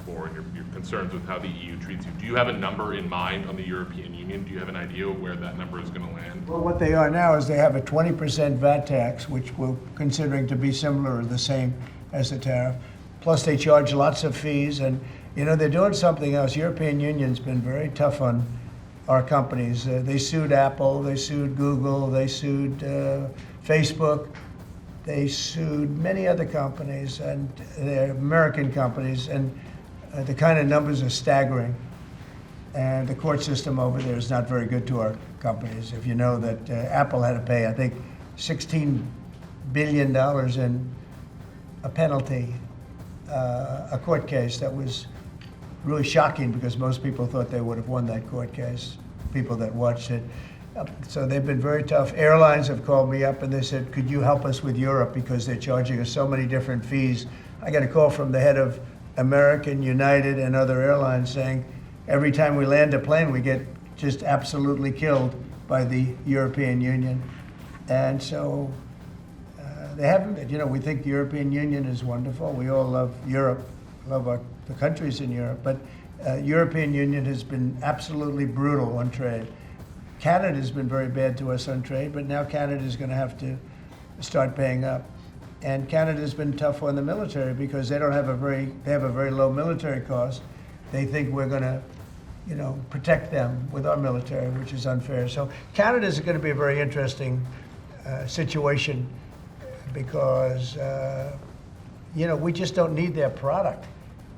before and your concerns with how the EU treats you. Do you have a number in mind on the European Union? Do you have an idea of where that number is going to land? Well, what they are now is they have a 20% VAT tax, which we're considering to be similar or the same as the tariff. Plus, they charge lots of fees, and they're doing something else. European Union's been very tough on our companies. They sued Apple, they sued Google, they sued Facebook. They sued many other companies, and they're American companies, and the kind of numbers are staggering. And the court system over there is not very good to our companies. If you know that Apple had to pay, I think, $16 billion in a penalty, a court case that was really shocking because most people thought they would have won that court case, people that watched it. So they've been very tough. Airlines have called me up and they said, could you help us with Europe because they're charging us so many different fees. I got a call from the head of American, United, and other airlines saying, every time we land a plane, we get just absolutely killed by the European Union. And so they haven't been. We think the European Union is wonderful. We all love Europe, love the countries in Europe. But European Union has been absolutely brutal on trade. Canada's been very bad to us on trade, but now Canada's going to have to start paying up. And Canada's been tough on the military because they have a very low military cost. They think we're going to, protect them with our military, which is unfair. So Canada's going to be a very interesting situation because, we just don't need their product.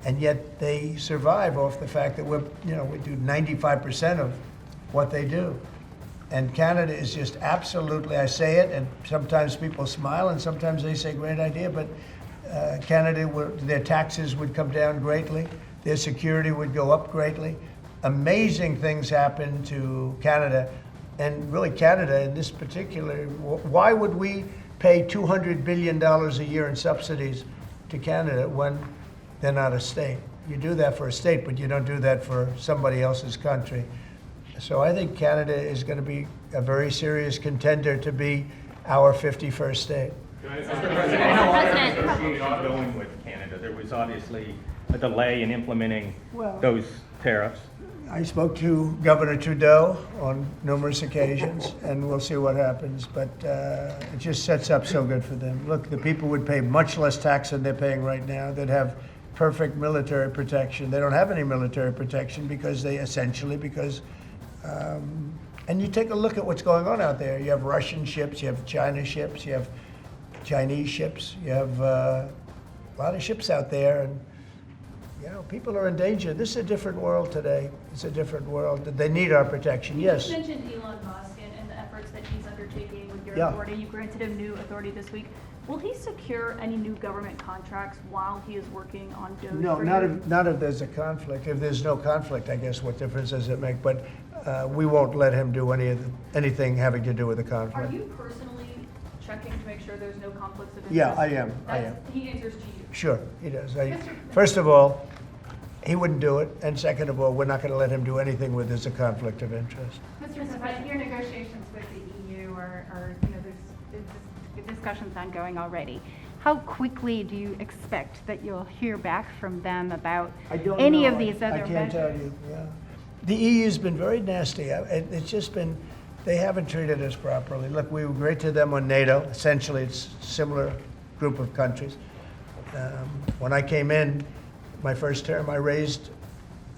And yet they survive off the fact that we do 95% of what they do. And Canada is just absolutely, I say it, and sometimes people smile and sometimes they say, great idea, but Canada, their taxes would come down greatly, their security would go up greatly. Amazing things happen to Canada, and really Canada in this particular, why would we pay $200 billion a year in subsidies to Canada when they're not a state? You do that for a state, but you don't do that for somebody else's country. So I think Canada is going to be a very serious contender to be our 51st state. Mr. President, how are negotiations going with Canada? There was obviously a delay in implementing those tariffs. I spoke to Governor Trudeau on numerous occasions, and we'll see what happens. But it just sets up so good for them. Look, the people would pay much less tax than they're paying right now. They'd have perfect military protection. They don't have any military protection because and you take a look at what's going on out there. You have Russian ships, you have China ships, you have Chinese ships, you have a lot of ships out there, and people are in danger. This is a different world today. It's a different world. They need our protection. Yes. You mentioned Elon Musk and the efforts that he's undertaking with your authority. You granted him new authority this week. Will he secure any new government contracts while he is working on DOGE? No, not if there's a conflict. If there's no conflict, I guess what difference does it make? But we won't let him do anything having to do with the conflict. Are you personally checking to make sure there's no conflicts of interest? Yeah, I am. He answers to you. Sure, he does. First of all, he wouldn't do it, and second of all, we're not going to let him do anything where there's a conflict of interest. Mr. President, your negotiations with the EU are there's discussions ongoing already. How quickly do you expect that you'll hear back from them about any of these other measures? I can't tell you. Yeah. The EU's been very nasty. It's just been, they haven't treated us properly. Look, we were great to them on NATO. Essentially, it's a similar group of countries. When I came in, my first term, I raised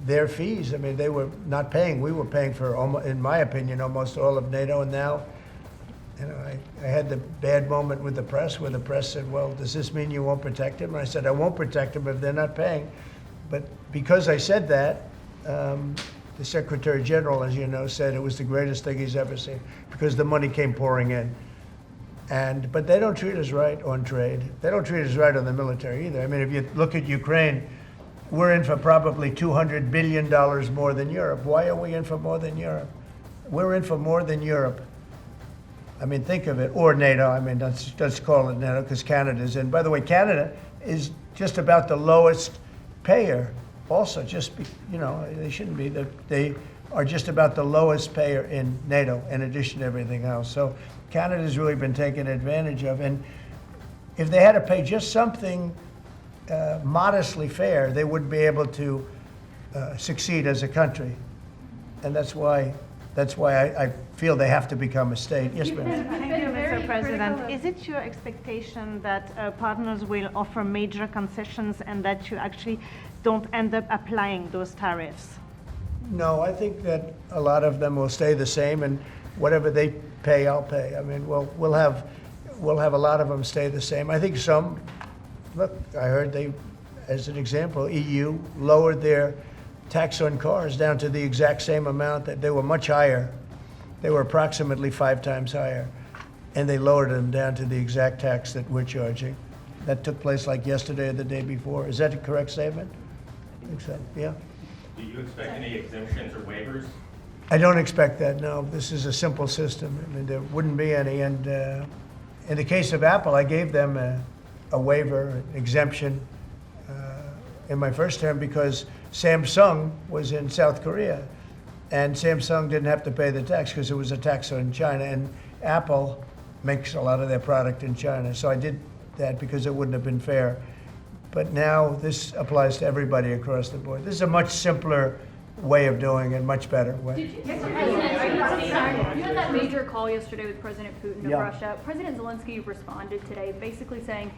their fees. I mean, they were not paying. We were paying for, in my opinion, almost all of NATO. And now, I had the bad moment with the press where the press said, well, does this mean you won't protect them? And I said, I won't protect them if they're not paying. But because I said that, the Secretary General, as you know, said it was the greatest thing he's ever seen because the money came pouring in. But they don't treat us right on trade. They don't treat us right on the military either. I mean, if you look at Ukraine, we're in for probably $200 billion more than Europe. Why are we in for more than Europe? We're in for more than Europe. I mean, think of it, or NATO. I mean, let's call it NATO because Canada's in. By the way, Canada is just about the lowest payer. Also, they shouldn't be. They are just about the lowest payer in NATO, in addition to everything else. So Canada's really been taken advantage of. And if they had to pay just something modestly fair, they wouldn't be able to succeed as a country. And that's why I feel they have to become a state. Yes, ma'am. Thank you, very Mr. President. critical. Is it your expectation that partners will offer major concessions and that you actually don't end up applying those tariffs? No, I think that a lot of them will stay the same, and whatever they pay, I'll pay. I mean, we'll have a lot of them stay the same. I think some, look, I heard they, as an example, EU lowered their tax on cars down to the exact same amount that they were much higher. They were approximately 5 times higher, and they lowered them down to the exact tax that we're charging. That took place like yesterday or the day before. Is that a correct statement? I think so, yeah. Do you expect any exemptions or waivers? I don't expect that, no. This is a simple system. I mean, there wouldn't be any. And in the case of Apple, I gave them a waiver, an exemption in my first term because Samsung was in South Korea. And Samsung didn't have to pay the tax because it was a tax on China. And Apple makes a lot of their product in China. So I did that because it wouldn't have been fair. But now this applies to everybody across the board. This is a much simpler way of doing it, much better way. Did you, you had that major call yesterday with President Putin of Yeah. Russia. President Zelensky responded today basically saying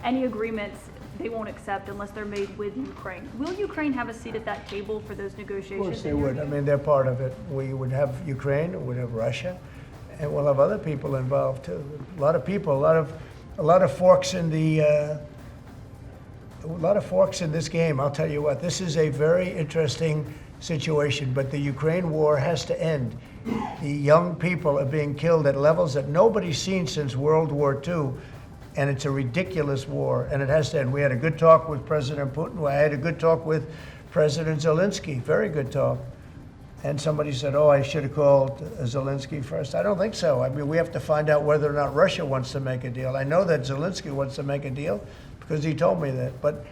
any agreements they won't accept unless they're made with Ukraine. Will Ukraine have a seat at that table for those Of negotiations? course they in your would. I view? mean, they're part of it. We would have Ukraine, we'd have Russia, and we'll have other people involved too. A lot of people, a lot of forks in the. A lot of forks in this game. I'll tell you what, this is a very interesting situation, but the Ukraine war has to end. The young people are being killed at levels that nobody's seen since World War II, and it's a ridiculous war, and it has to end. We had a good talk with President Putin. I had a good talk with President Zelensky, very good talk. And somebody said, oh, I should have called Zelensky first. I don't think so. I mean, we have to find out whether or not Russia wants to make a deal. I know that Zelensky wants to make a deal, because he told me that. But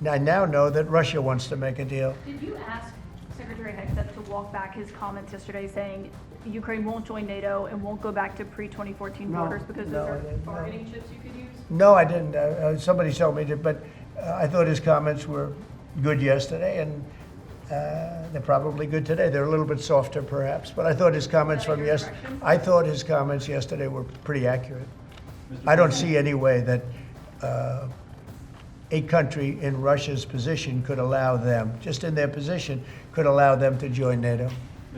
I now know that Russia wants to make a deal. Did you ask Secretary Hegseth to walk back his comments yesterday saying Ukraine won't join NATO and won't go back to pre-2014 No, borders because no, those I are didn't, no. bargaining chips you could use? No, I didn't. Somebody told me to, but I thought his comments were good yesterday, and they're probably good today. They're a little bit softer, perhaps, but I thought his comments Is that from your direction? I thought his comments yesterday were pretty accurate. I don't see any way that a country in Russia's position could allow them, just in their position, could allow them to join NATO.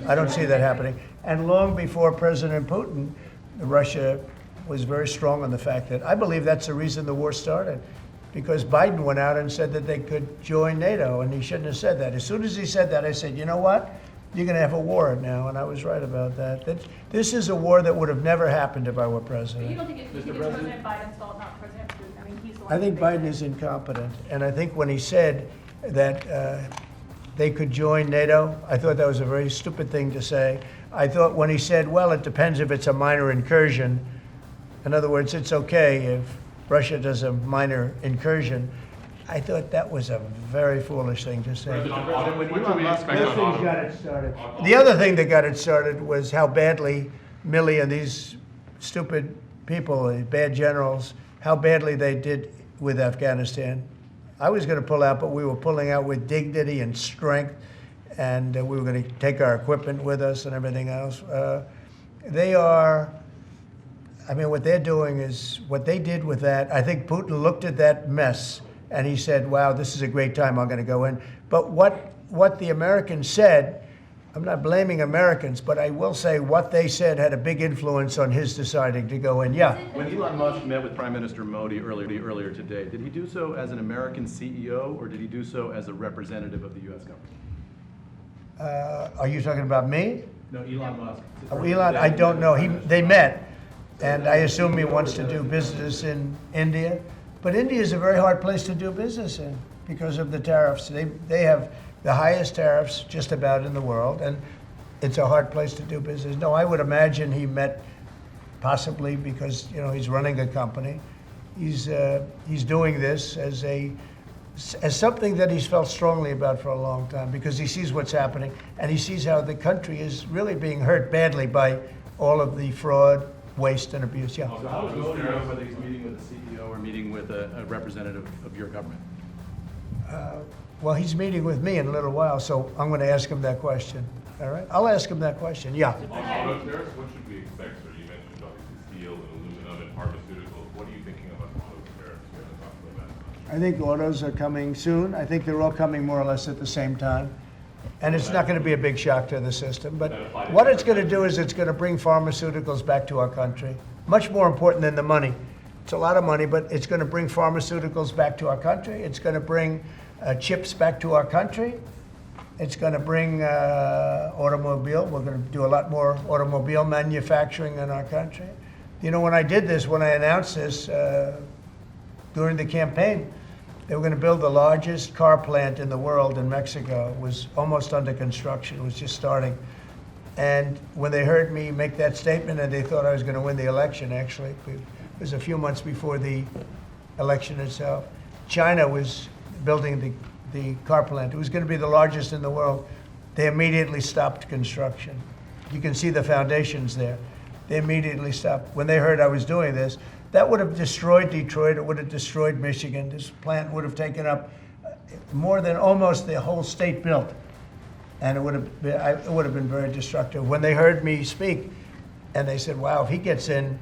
I don't see that happening. And long before President Putin, Russia was very strong on the fact that, I believe that's the reason the war started, because Biden went out and said that they could join NATO, and he shouldn't have said that. As soon as he said that, I said, you know what? You're going to have a war now, and I was right about that. This is a war that would have never happened if I were But you president. don't think it's President Biden's fault, not President Putin? I mean, he's the one. I think who made Biden it. is incompetent, and I think when he said that they could join NATO, I thought that was a very stupid thing to say. I thought when he said, well, it depends if it's a minor incursion. In other words, it's okay if Russia does a minor incursion. I thought that was a very foolish thing to say. What do we expect on auto? it started. The other thing that got it started was how badly Milley and these stupid people, the bad generals, how badly they did with Afghanistan. I was going to pull out, but we were pulling out with dignity and strength, and we were going to take our equipment with us and everything else. They are, I mean, what they're doing is, what they did with that, I think Putin looked at that mess and he said, wow, this is a great time, I'm going to go in. But what the Americans said, I'm not blaming Americans, but I will say what they said had a big influence on his deciding to go in. Yeah. When Elon Musk met with Prime Minister Modi earlier today, did he do so as an American CEO or did he do so as a representative of the U.S. government? Are you talking about me? No, Elon Musk. Oh, Elon, I don't know. They met, and I assume he wants to do business in India. But India is a very hard place to do business in because of the tariffs. They have the highest tariffs just about in the world, and it's a hard place to do business. No, I would imagine he met possibly because, you know, he's running a company. He's doing this as something that he's felt strongly about for a long time because he sees what's happening and he sees how the country is really being hurt badly by all of the fraud, waste, and abuse. Yeah. So how does Modi know whether he's meeting with a CEO or meeting with a representative of your government? Well, he's meeting with me in a little while, so I'm going to ask him that question. All right? I'll ask him that question, yeah. On auto tariffs, what should we expect, sir? You mentioned obviously steel and aluminum and pharmaceuticals. What are you thinking about auto tariffs? We haven't talked about that much. I think autos are coming soon. I think they're all coming more or less at the same time. And it's not going to be a big shock to the system. But what it's going to do is it's going to bring pharmaceuticals back to our country. Much more important than the money. It's a lot of money, but it's going to bring pharmaceuticals back to our country. It's going to bring chips back to our country. It's going to bring automobile. We're going to do a lot more automobile manufacturing in our country. You know, when I did this, when I announced this during the campaign, they were going to build the largest car plant in the world in Mexico. It was almost under construction. It was just starting. And when they heard me make that statement, and they thought I was going to win the election, actually, it was a few months before the election itself, China was building the car plant. It was going to be the largest in the world. They immediately stopped construction. You can see the foundations there. They immediately stopped. When they heard I was doing this, that would have destroyed Detroit. It would have destroyed Michigan. This plant would have taken up more than almost the whole state built. And it would have been very destructive. When they heard me speak, and they said, wow, if he gets in,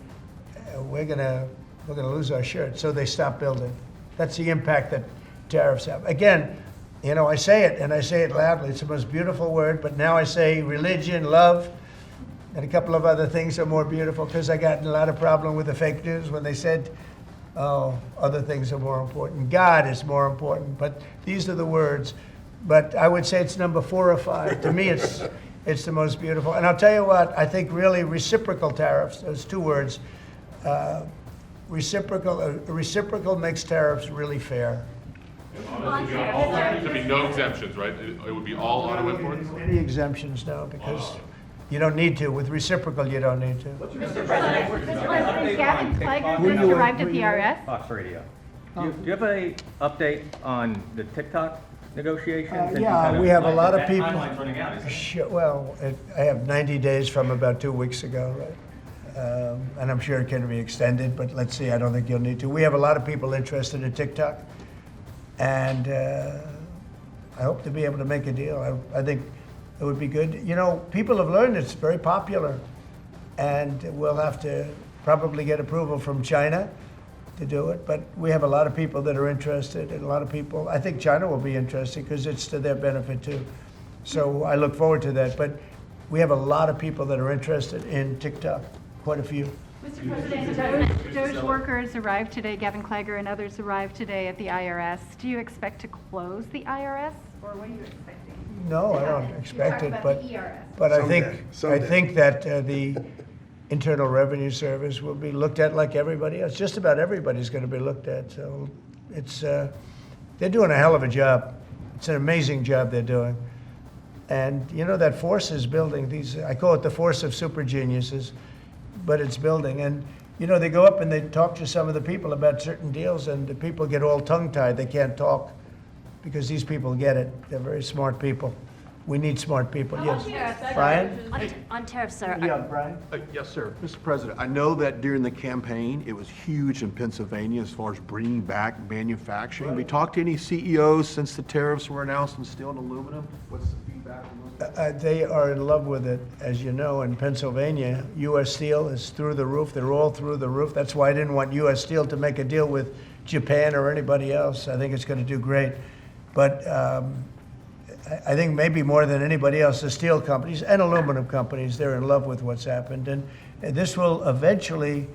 we're gonna lose our shirt. So they stopped building. That's the impact that tariffs have. Again, you know, I say it, and I say it loudly. It's the most beautiful word, but now I say religion, love, and a couple of other things are more beautiful, because I got in a lot of problem with the fake news when they said, oh, other things are more important. God is more important, but these are the words. But I would say it's number 4 or 5. To me, it's the most beautiful. And I'll tell you what, I think really reciprocal tariffs, those 2 words, reciprocal makes tariffs really fair. There'd be no exemptions, right? It would be all auto imports? Any exemptions now, because you don't need to. With reciprocal, you don't need to. Mr. President, Gavin Clegg just arrived at the IRS. Fox Radio. Do you have a update on the TikTok negotiations? And Yeah, kind we have a lot of that people. timeline's running out, isn't it? Sure, well, I have 90 days from about 2 weeks ago, right? And I'm sure it can be extended, but let's see, I don't think you'll need to. We have a lot of people interested in TikTok, and I hope to be able to make a deal. I think it would be good. You know, people have learned it's very popular, and we'll have to probably get approval from China to do it, but we have a lot of people that are interested, and a lot of people, I think China will be interested because it's to their benefit too. So I look forward to that, but we have a lot of people that are interested in TikTok, quite a few. Mr. President, Doge workers arrived today, Gavin Clegg and others arrived today at the IRS. Do you expect to close the IRS, or what are you expecting? No, I don't expect it, but Someday. I think that the Internal Revenue Service will be looked at like everybody else. Just about everybody's going to be looked at. So it's they're doing a hell of a job. It's an amazing job they're doing. And you know, that force is building these, I call it the force of super geniuses, but it's building. And you know, they go up and they talk to some of the people about certain deals, and the people get all tongue-tied. They can't talk because these people get it. They're very smart people. We need smart people. Yes. Brian? On tariffs, sir. Yeah, Brian? Yes, sir. Mr. President, I know that during the campaign, it was huge in Pennsylvania as far as bringing back manufacturing. Have we talked to any CEOs since the tariffs were announced on steel and aluminum? What's the feedback from those? They are in love with it. As you know, in Pennsylvania, U.S. Steel is through the roof. They're all through the roof. That's why I didn't want U.S. Steel to make a deal with Japan or anybody else. I think it's going to do great. But I think maybe more than anybody else, the steel companies and aluminum companies, they're in love with what's happened. And this will eventually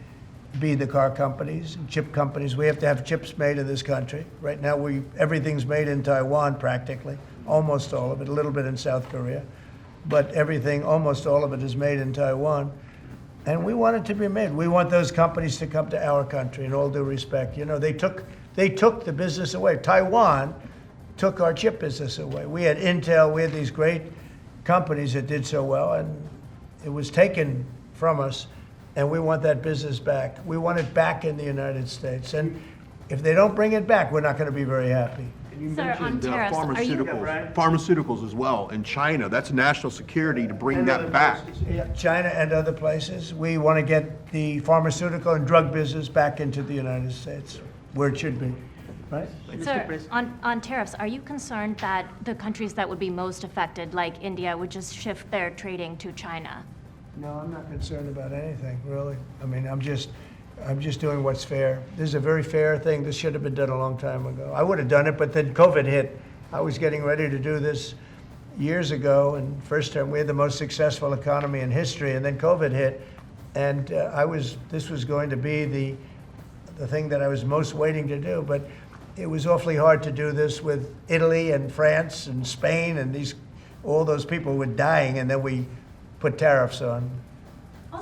be the car companies, chip companies. We have to have chips made in this country. Right now, everything's made in Taiwan practically, almost all of it, a little bit in South Korea. But everything, almost all of it is made in Taiwan. And we want it to be made. We want those companies to come to our country, in all due respect. You know, they took the business away. Taiwan took our chip business away. We had Intel, we had these great companies that did so well, and it was taken from us, and we want that business back. We want it back in the United States. And if they don't bring it back, we're not going to be very happy. And you Sir, on mentioned tariffs, are you- pharmaceuticals as well in China. That's national security to bring that back. Yeah, China and other places. We want to get the pharmaceutical and drug business back into the United States, where it should be. right? Sir, on tariffs, are you concerned that the countries that would be most affected, like India, would just shift their trading to China? No, I'm not concerned about anything, really. I mean, I'm just doing what's fair. This is a very fair thing. This should have been done a long time ago. I would have done it, but then COVID hit. I was getting ready to do this years ago, and first time we had the most successful economy in history, and then COVID hit, and this was going to be the thing that I was most waiting to do, but it was awfully hard to do this with Italy and France and Spain, and all those people were dying, and then we put tariffs on.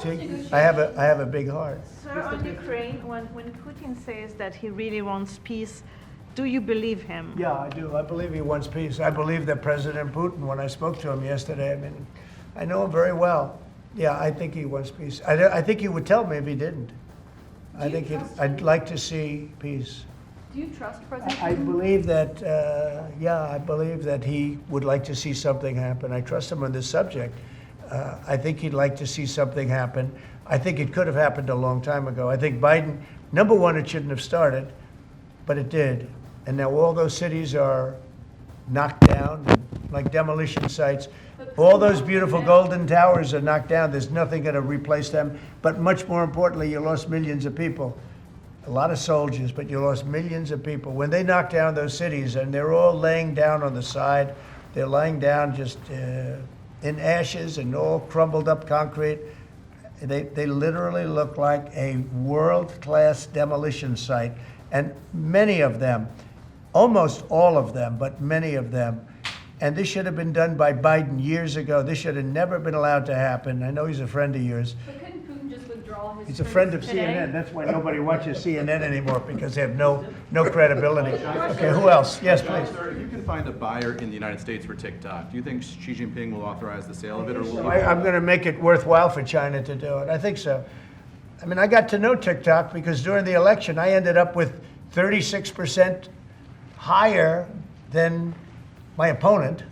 See, I have a big heart. Sir, on Ukraine, when Putin says that he really wants peace, do you believe him? Yeah, I do. I believe he wants peace. I believe that President Putin, when I spoke to him yesterday, I mean, I know him very well. Yeah, I think he wants peace. I think he would tell me if he didn't. I'd like to see peace. Do you trust President I Putin? believe that, I believe that he would like to see something happen. I trust him on this subject. I think he'd like to see something happen. I think it could have happened a long time ago. I think Biden, number one, it shouldn't have started, but it did. And now all those cities are knocked down, like demolition sites. All those beautiful golden towers are knocked down. There's nothing going to replace them. But much more importantly, you lost millions of people. A lot of soldiers, but you lost millions of people. When they knocked down those cities, and they're all laying down on the side, they're laying down just in ashes and all crumbled up concrete. They literally look like a world-class demolition site. And many of them, almost all of them, but many of them, and this should have been done by Biden years ago. This should have never been allowed to happen. I know he's a friend of yours. But couldn't Putin just withdraw his He's a friend of troops today? CNN. That's why nobody watches CNN anymore, because they have no credibility. Okay, who else? Yes, please. Sir, if you can find a buyer in the United States for TikTok, do you think Xi Jinping will authorize the sale of it, or will I'm going to make it worthwhile for China to do it. I think so. I mean, I got to know TikTok because during the election, I ended up with 36% higher than my opponent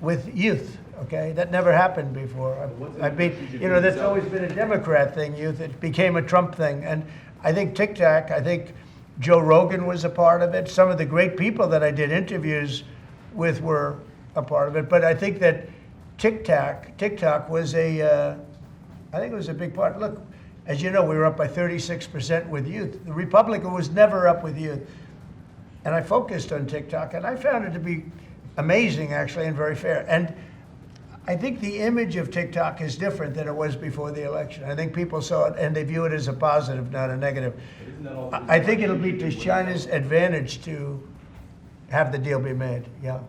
with youth. Okay, that never happened before. I beat, that's always been a Democrat thing, youth. It became a Trump thing. And I think TikTok, I think Joe Rogan was a part of it. Some of the great people that I did interviews with were a part of it. But I think that TikTok was I think it was a big part. Look, as you know, we were up by 36% with youth. The Republican was never up with youth. And I focused on TikTok, and I found it to be amazing, actually, and very fair. And I think the image of TikTok is different than it was before the election. I think people saw it, and they view it as a positive, not a negative. I think it'll be to China's advantage to have the deal be made, yeah.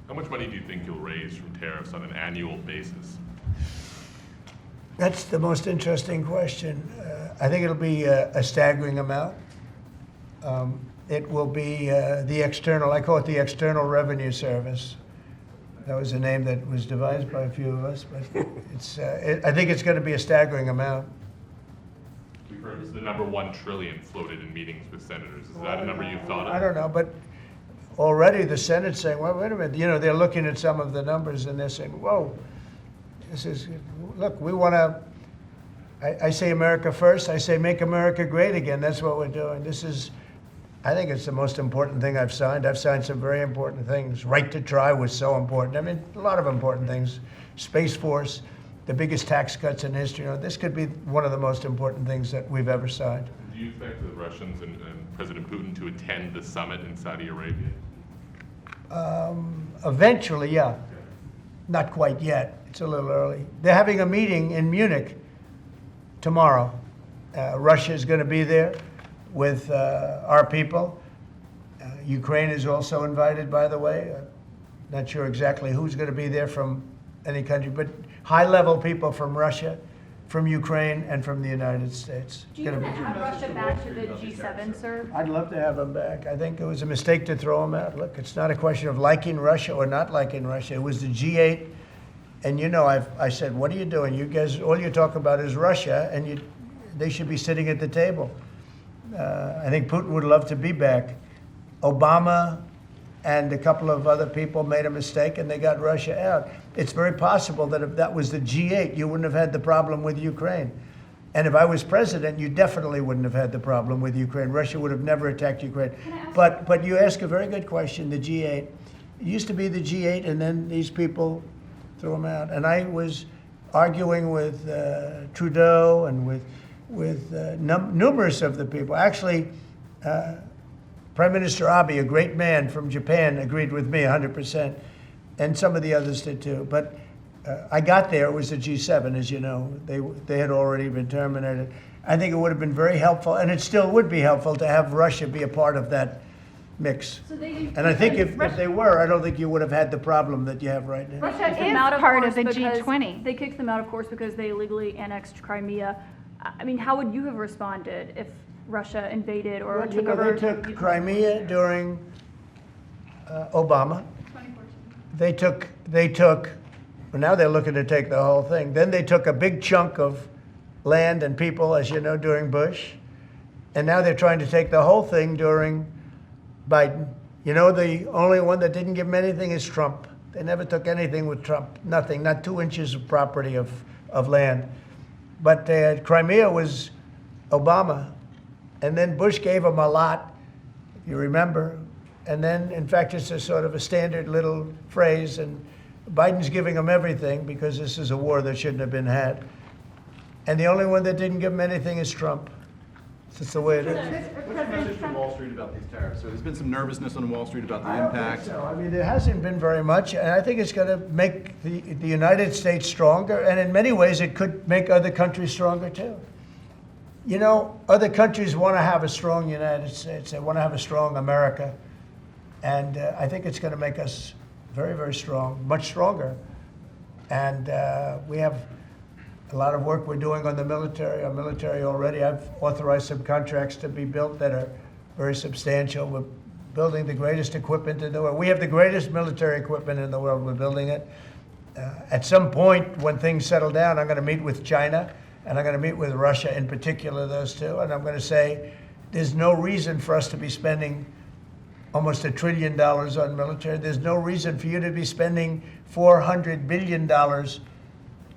How much money do you think you'll raise from tariffs on an annual basis? That's the most interesting question. I think it'll be a staggering amount. It will be the external, I call it the External Revenue Service. That was a name that was devised by a few of us, but I think it's going to be a staggering amount. We've heard it's the number 1 trillion floated in meetings with senators. Is that a number you've thought of? I don't know, but already the Senate's saying, well, wait a minute, they're looking at some of the numbers and they're saying, whoa, look, we want to, I say America first, I say make America great again. That's what we're doing. I think it's the most important thing I've signed. I've signed some very important things. Right to try was so important. I mean, a lot of important things. Space Force, the biggest tax cuts in history. This could be one of the most important things that we've ever signed. Do you expect the Russians and President Putin to attend the summit in Saudi Arabia? Eventually, yeah. Not quite yet. It's a little early. They're having a meeting in Munich tomorrow. Russia is going to be there with our people. Ukraine is also invited, by the way. Not sure exactly who's going to be there from any country, but high-level people from Russia, from Ukraine, and from the United States. Do you want to add Russia back to the G7, sir? I'd love to have them back. I think it was a mistake to throw them out. Look, it's not a question of liking Russia or not liking Russia. It was the G8, and I said, what are you doing? You guys, all you talk about is Russia, and they should be sitting at the table. I think Putin would love to be back. Obama and a couple of other people made a mistake and they got Russia out. It's very possible that if that was the G8, you wouldn't have had the problem with Ukraine. And if I was president, you definitely wouldn't have had the problem with Ukraine. Russia would have never attacked Ukraine. But you ask a very good question, the G8. It used to be the G8, and then these people threw them out. And I was arguing with Trudeau and with numerous of the people. Actually, Prime Minister Abe, a great man from Japan, agreed with me 100%, and some of the others did too. But I got there, it was the G7, as you know. They had already been terminated. I think it would have been very helpful, and it still would be helpful to have Russia be a part of that mix. And I think if they were, I don't think you would have had the problem that you have right now. Russia Kicked them is out, of part course, of the because G20. They kicked them out, of course, because they illegally annexed Crimea. I mean, how would you have responded if Russia invaded or Well, you took know, over? they took Crimea during Obama. They took, well, now they're looking to take the whole thing. Then they took a big chunk of land and people, as you know, during Bush. And now they're trying to take the whole thing during Biden. You know, the only one that didn't give them anything is Trump. They never took anything with Trump, nothing, not 2 inches of property of land. But Crimea was Obama. And then Bush gave them a lot, if you remember. And then, in fact, it's a sort of a standard little phrase, and Biden's giving them everything because this is a war that shouldn't have been had. And the only one that didn't give them anything is Trump. It's just the way it is. What's the message from Wall Street about these tariffs? So there's been some nervousness on Wall Street about the impact. So, I mean, there hasn't been very much, and I think it's going to make the United States stronger, and in many ways it could make other countries stronger too. You know, other countries want to have a strong United States. They want to have a strong America. And I think it's going to make us very, very strong, much stronger. And we have a lot of work we're doing on the military. Our military already, I've authorized some contracts to be built that are very substantial. We're building the greatest equipment in the world. We have the greatest military equipment in the world. We're building it. At some point, when things settle down, I'm going to meet with China, and I'm going to meet with Russia in particular, those two. And I'm going to say, there's no reason for us to be spending almost $1 trillion on military. There's no reason for you to be spending $400 billion.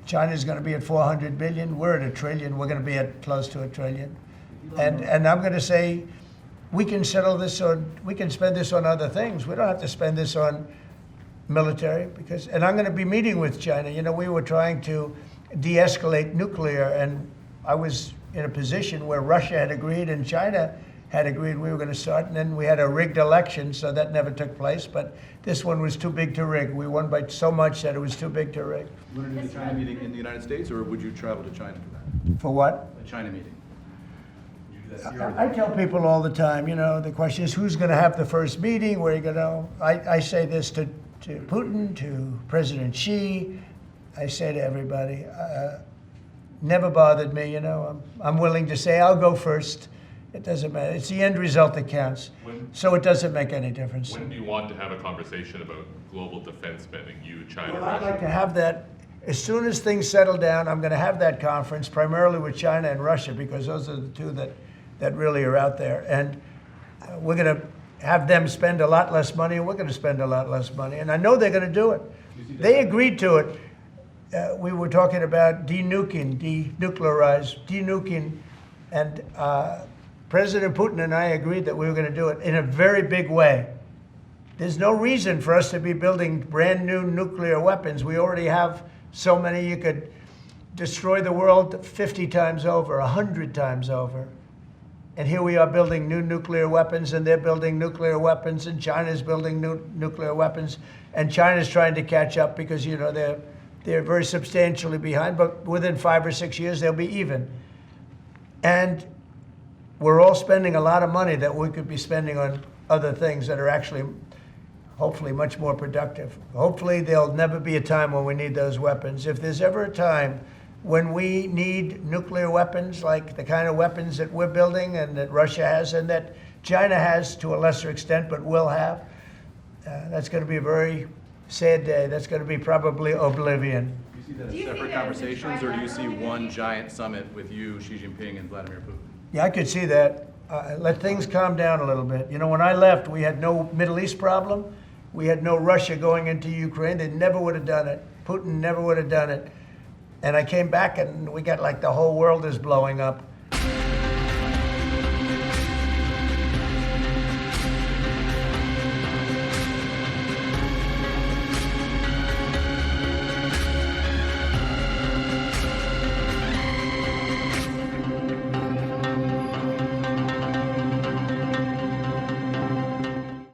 China's going to be at 400 billion. We're at $1 trillion. We're going to be at close to $1 trillion. And I'm going to say, we can settle this on, we can spend this on other things. We don't have to spend this on military because, and I'm going to be meeting with China. You know, we were trying to de-escalate nuclear, and I was in a position where Russia had agreed and China had agreed we were going to start, and then we had a rigged election, so that never took place. But this one was too big to rig. We won by so much that it was too big to rig. You want to do the China meeting in the United States, or would you travel to China for that? For what? A China meeting? Would you do that here or I there? tell people all the time, you know, the question is who's going to have the first meeting, where are you going to, I say this to Putin, to President Xi, I say to everybody, never bothered me, you know, I'm willing to say I'll go first. It doesn't matter. It's the end result that counts. So it doesn't make any difference. When do you want to have a conversation about global defense spending, you, China, Well, I'd Russia? like to have that, as soon as things settle down, I'm going to have that conference, primarily with China and Russia, because those are the two that really are out there. And we're going to have them spend a lot less money, and we're going to spend a lot less money. And I know they're going to do it. They agreed to it. We were talking about denuclearizing, and President Putin and I agreed that we were going to do it in a very big way. There's no reason for us to be building brand new nuclear weapons. We already have so many. You could destroy the world 50 times over, 100 times over. And here we are building new nuclear weapons, and they're building nuclear weapons, and China's building new nuclear weapons, and China's trying to catch up because, you know, they're very substantially behind, but within 5 or 6 years, they'll be even. And we're all spending a lot of money that we could be spending on other things that are actually, hopefully, much more productive. Hopefully, there'll never be a time when we need those weapons. If there's ever a time when we need nuclear weapons, like the kind of weapons that we're building and that Russia has and that China has to a lesser extent, but will have, that's going to be a very sad day. That's going to be probably oblivion. Do you see that as separate conversations, or do you see one giant summit with you, Xi Jinping, and Vladimir Putin? Yeah, I could see that. Let things calm down a little bit. You know, when I left, we had no Middle East problem. We had no Russia going into Ukraine. They never would have done it. Putin never would have done it. And I came back and we got like the whole world is blowing up.